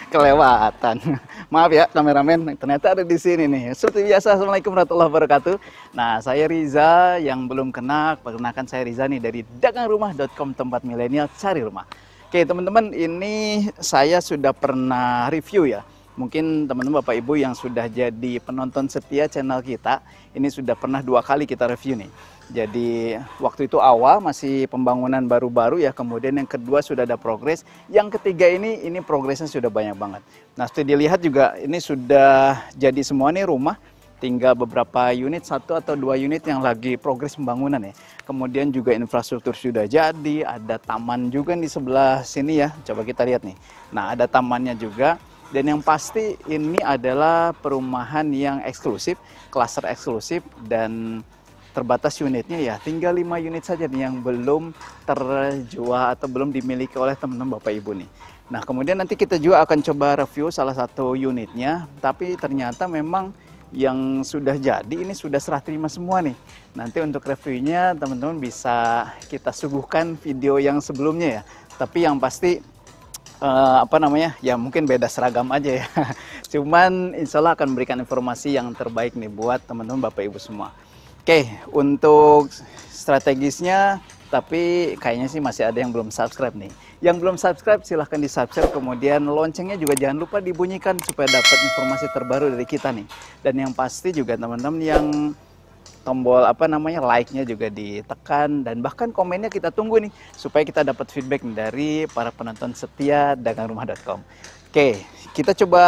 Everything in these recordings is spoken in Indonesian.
Kelewatan. Maaf ya kameramen, ternyata ada di sini nih. Seperti biasa, Assalamualaikum warahmatullahi wabarakatuh. Nah, saya Riza, yang belum kenal, perkenalkan saya Riza nih dari dagangrumah.com, tempat milenial cari rumah. Oke teman-teman, ini saya sudah pernah review ya. Mungkin teman-teman Bapak Ibu yang sudah jadi penonton setia channel kita, ini sudah pernah 2 kali kita review nih. Jadi waktu itu awal masih pembangunan baru-baru ya, kemudian yang kedua sudah ada progres, yang ketiga ini progresnya sudah banyak banget. Nah seperti dilihat juga ini sudah jadi semua nih rumah, tinggal beberapa unit, 1 atau 2 unit yang lagi progres pembangunan ya. Kemudian juga infrastruktur sudah jadi, ada taman juga di sebelah sini ya, coba kita lihat nih. Nah ada tamannya juga. Dan yang pasti ini adalah perumahan yang eksklusif, klaster eksklusif, dan terbatas unitnya ya, tinggal 5 unit saja nih yang belum terjual atau belum dimiliki oleh teman-teman Bapak Ibu nih. Nah kemudian nanti kita juga akan coba review salah satu unitnya, tapi ternyata memang yang sudah jadi ini sudah serah terima semua nih. Nanti untuk reviewnya teman-teman bisa kita suguhkan video yang sebelumnya ya, tapi yang pasti ya mungkin beda seragam aja ya. Cuman insya Allah akan memberikan informasi yang terbaik nih buat teman-teman Bapak Ibu semua. Oke, untuk strategisnya, tapi kayaknya sih masih ada yang belum subscribe nih. Yang belum subscribe silahkan di subscribe, kemudian loncengnya juga jangan lupa dibunyikan supaya dapat informasi terbaru dari kita nih. Dan yang pasti juga teman-teman yang tombol like-nya juga ditekan, dan bahkan komennya kita tunggu nih supaya kita dapat feedback dari para penonton setia dagangrumah.com. Oke, kita coba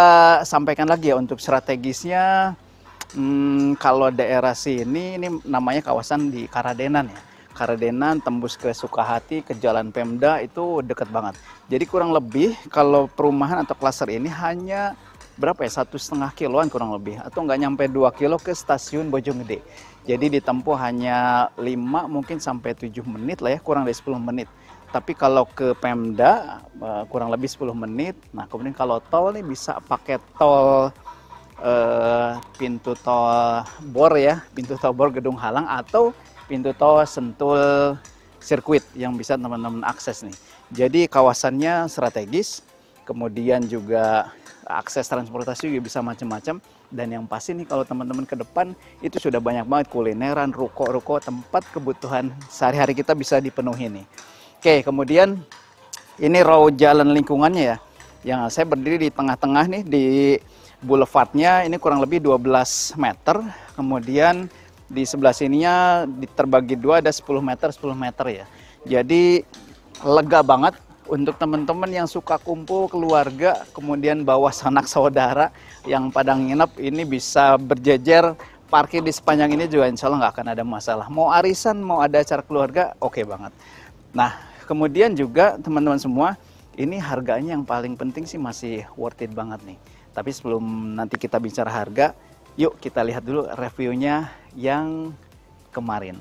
sampaikan lagi ya untuk strategisnya. Kalau daerah sini ini namanya kawasan di Karadenan ya. Karadenan tembus ke Sukahati, ke Jalan Pemda itu deket banget. Jadi kurang lebih kalau perumahan atau klaster ini hanya berapa ya, 1,5 kiloan kurang lebih, atau nggak nyampe 2 kilo ke stasiun Bojonggede. Jadi ditempuh hanya 5 mungkin sampai 7 menit lah ya, kurang dari 10 menit. Tapi kalau ke Pemda kurang lebih 10 menit. Nah kemudian kalau tol nih bisa pakai tol pintu tol Bor ya, pintu tol Bor Gedung Halang, atau pintu tol Sentul sirkuit yang bisa teman-teman akses nih. Jadi kawasannya strategis, kemudian juga akses transportasi juga bisa macam-macam. Dan yang pasti nih kalau teman-teman ke depan itu sudah banyak banget kulineran, ruko-ruko, tempat kebutuhan sehari-hari kita bisa dipenuhi nih. Oke, kemudian ini raw jalan lingkungannya ya. Yang saya berdiri di tengah-tengah nih, di boulevardnya ini kurang lebih 12 meter. Kemudian di sebelah sininya terbagi 2, ada 10 meter ya. Jadi lega banget untuk teman-teman yang suka kumpul keluarga, kemudian bawa sanak saudara yang pada nginep, ini bisa berjejer parkir di sepanjang ini juga insya Allah nggak akan ada masalah. Mau arisan, mau ada acara keluarga, oke banget. Nah kemudian juga teman-teman semua, ini harganya yang paling penting sih masih worth it banget nih. Tapi sebelum nanti kita bicara harga, yuk kita lihat dulu reviewnya yang kemarin.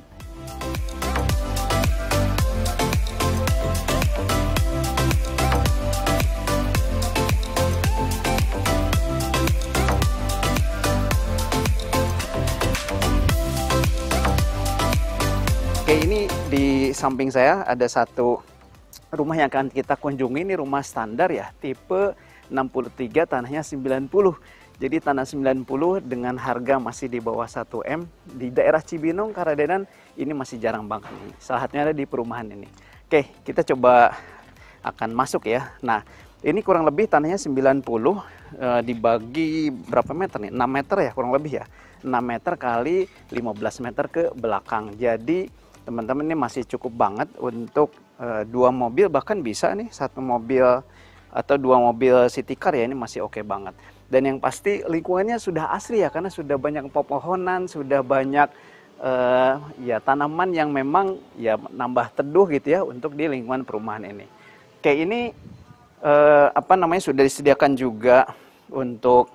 Oke, ini di samping saya ada satu rumah yang akan kita kunjungi. Ini rumah standar ya, tipe 63, tanahnya 90. Jadi tanah 90 dengan harga masih di bawah 1 M. Di daerah Cibinong, Karadenan, ini masih jarang banget nih. Salah satunya ada di perumahan ini. Oke, kita coba akan masuk ya. Nah, ini kurang lebih tanahnya 90, dibagi berapa meter nih? 6 meter ya kurang lebih ya. 6 meter kali 15 meter ke belakang. Jadi teman-teman ini masih cukup banget untuk 2 mobil, bahkan bisa nih 1 mobil atau 2 mobil city car ya, ini masih oke banget. Dan yang pasti lingkungannya sudah asri ya, karena sudah banyak pepohonan, sudah banyak ya tanaman yang memang ya nambah teduh gitu ya untuk di lingkungan perumahan ini. Oke, ini sudah disediakan juga untuk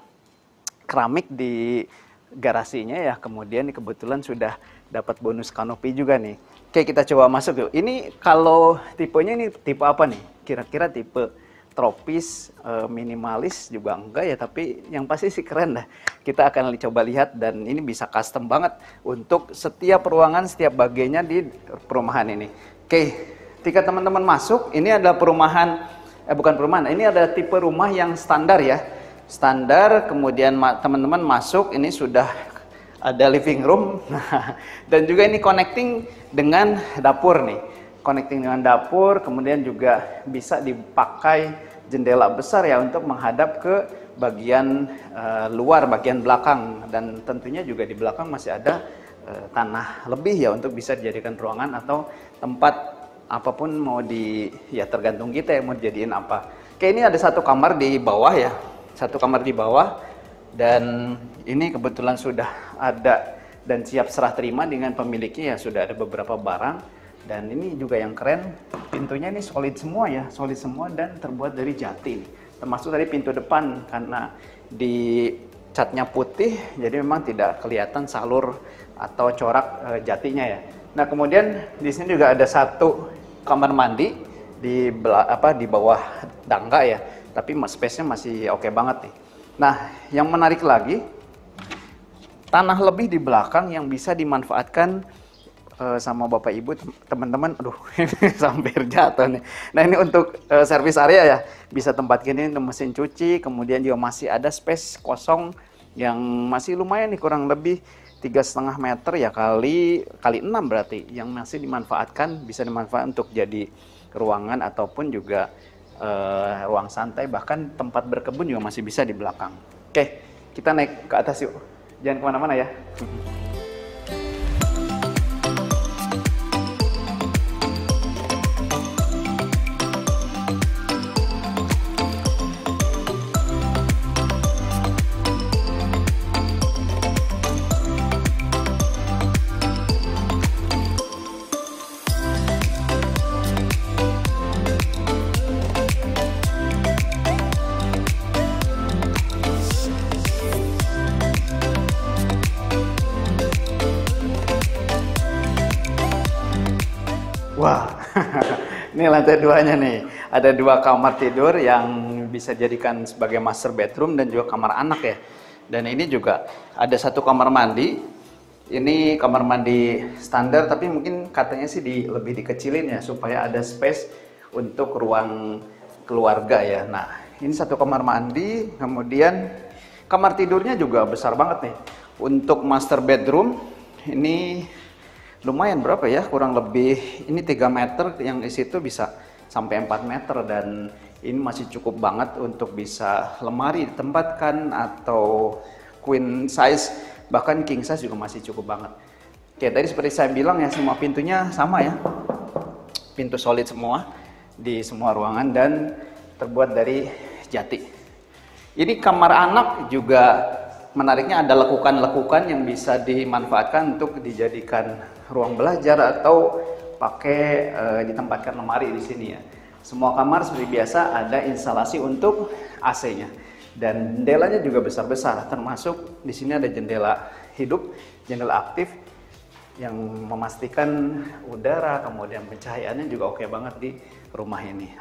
keramik di garasinya ya. Kemudian kebetulan sudah dapat bonus kanopi juga nih. Oke, kita coba masuk yuk. Ini kalau tipenya ini tipe apa nih? Kira-kira tipe tropis, minimalis juga enggak ya, tapi yang pasti sih keren dah. Kita akan coba lihat, dan ini bisa custom banget untuk setiap ruangan, setiap bagiannya di perumahan ini. Oke, ketika teman-teman masuk, ini adalah perumahan bukan perumahan, ini ada tipe rumah yang standar ya. Standar, kemudian teman-teman masuk, ini sudah ada living room, dan juga ini connecting dengan dapur nih. Connecting dengan dapur, kemudian juga bisa dipakai jendela besar ya untuk menghadap ke bagian luar, bagian belakang. Dan tentunya juga di belakang masih ada tanah lebih ya untuk bisa dijadikan ruangan atau tempat apapun mau ya tergantung kita ya mau dijadiin apa. Oke, ini ada satu kamar di bawah ya, satu kamar di bawah, dan ini kebetulan sudah ada dan siap serah terima dengan pemiliknya ya, sudah ada beberapa barang. Dan ini juga yang keren, pintunya ini solid semua ya, solid semua dan terbuat dari jati, termasuk dari pintu depan karena di catnya putih, jadi memang tidak kelihatan salur atau corak jatinya ya. Nah, kemudian di sini juga ada satu kamar mandi di bawah tangga ya, tapi space-nya masih oke banget nih. Nah, yang menarik lagi, tanah lebih di belakang yang bisa dimanfaatkan sama Bapak Ibu, teman-teman. Aduh, sampai jatuh nih. Nah, ini untuk service area ya, bisa tempat gini untuk mesin cuci, kemudian juga masih ada space kosong yang masih lumayan nih, kurang lebih 3,5 meter ya kali 6 berarti, yang masih dimanfaatkan, bisa dimanfaatkan untuk jadi ruangan ataupun juga ruang santai, bahkan tempat berkebun juga masih bisa di belakang. Oke, kita naik ke atas yuk, jangan kemana-mana ya. Wah, ini lantai 2-nya nih. Ada 2 kamar tidur yang bisa jadikan sebagai master bedroom dan juga kamar anak ya. Dan ini juga ada 1 kamar mandi. Ini kamar mandi standar, tapi mungkin katanya sih lebih dikecilin ya supaya ada space untuk ruang keluarga ya. Nah, ini 1 kamar mandi, kemudian kamar tidurnya juga besar banget nih. Untuk master bedroom ini lumayan berapa ya, kurang lebih ini 3 meter, yang di situ bisa sampai 4 meter, dan ini masih cukup banget untuk bisa lemari ditempatkan atau queen size, bahkan king size juga masih cukup banget. Oke, tadi seperti saya bilang ya, semua pintunya sama ya, pintu solid semua di semua ruangan dan terbuat dari jati. Ini kamar anak juga menariknya, ada lekukan-lekukan yang bisa dimanfaatkan untuk dijadikan ruang belajar atau pakai ditempatkan lemari di sini ya. Semua kamar seperti biasa ada instalasi untuk AC-nya, dan jendelanya juga besar-besar, termasuk di sini ada jendela hidup, jendela aktif yang memastikan udara, kemudian pencahayaannya juga oke banget di rumah ini.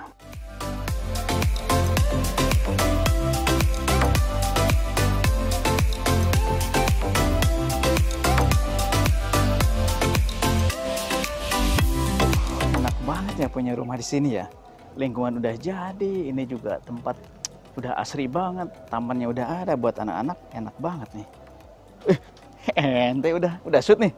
Ya, punya rumah di sini ya, lingkungan udah jadi, ini juga tempat udah asri banget, tamannya udah ada buat anak-anak, enak banget nih. Ente udah shoot nih.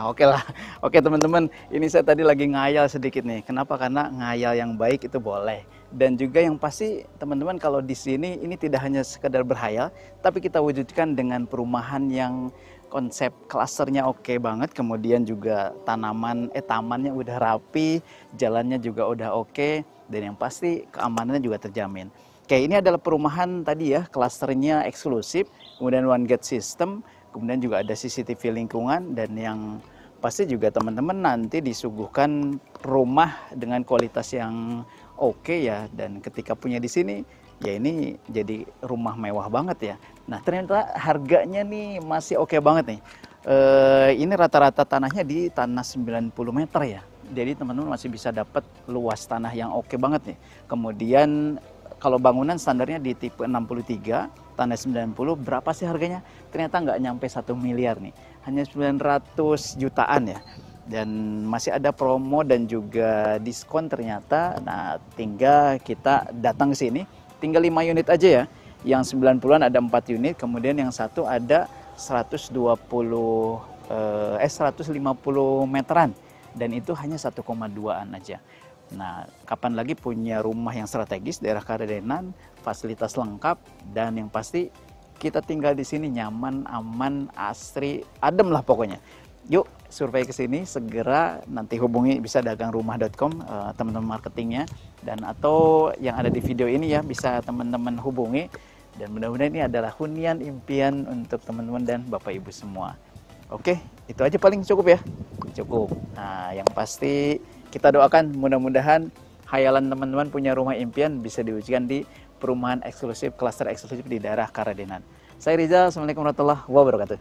Oke lah. Oke teman-teman, ini saya tadi lagi ngayal sedikit nih. Kenapa? Karena ngayal yang baik itu boleh. Dan juga yang pasti teman-teman, kalau di sini ini tidak hanya sekedar berhayal, tapi kita wujudkan dengan perumahan yang konsep klasternya oke banget, kemudian juga tamannya udah rapi, jalannya juga udah oke, dan yang pasti keamanannya juga terjamin. Oke, ini adalah perumahan tadi ya, klasternya eksklusif, kemudian one gate system, kemudian juga ada CCTV lingkungan, dan yang pasti juga teman-teman nanti disuguhkan rumah dengan kualitas yang oke ya, dan ketika punya di sini ya ini jadi rumah mewah banget ya. Nah, ternyata harganya nih masih oke banget nih. Ini rata-rata tanahnya di tanah 90 meter ya. Jadi teman-teman masih bisa dapat luas tanah yang oke banget nih. Kemudian kalau bangunan standarnya di tipe 63, tanah 90, berapa sih harganya? Ternyata nggak nyampe 1 miliar nih. Hanya 900 jutaan ya. dan masih ada promo dan juga diskon ternyata. Nah, tinggal kita datang ke sini, tinggal 5 unit aja ya. Yang 90-an ada 4 unit, kemudian yang satu ada 150 meteran, dan itu hanya 1,2-an aja. Nah, kapan lagi punya rumah yang strategis daerah Karadenan, fasilitas lengkap, dan yang pasti kita tinggal di sini nyaman, aman, asri, adem lah pokoknya. Yuk survei ke sini segera, nanti hubungi bisa dagangrumah.com, teman-teman marketingnya, dan atau yang ada di video ini ya bisa teman-teman hubungi. Dan mudah-mudahan ini adalah hunian impian untuk teman-teman dan Bapak Ibu semua. Oke, itu aja paling cukup ya. Cukup. Nah, yang pasti kita doakan mudah-mudahan hayalan teman-teman punya rumah impian bisa diwujudkan di perumahan eksklusif, klaster eksklusif di daerah Karadenan. Saya Rizal, Assalamualaikum warahmatullahi wabarakatuh.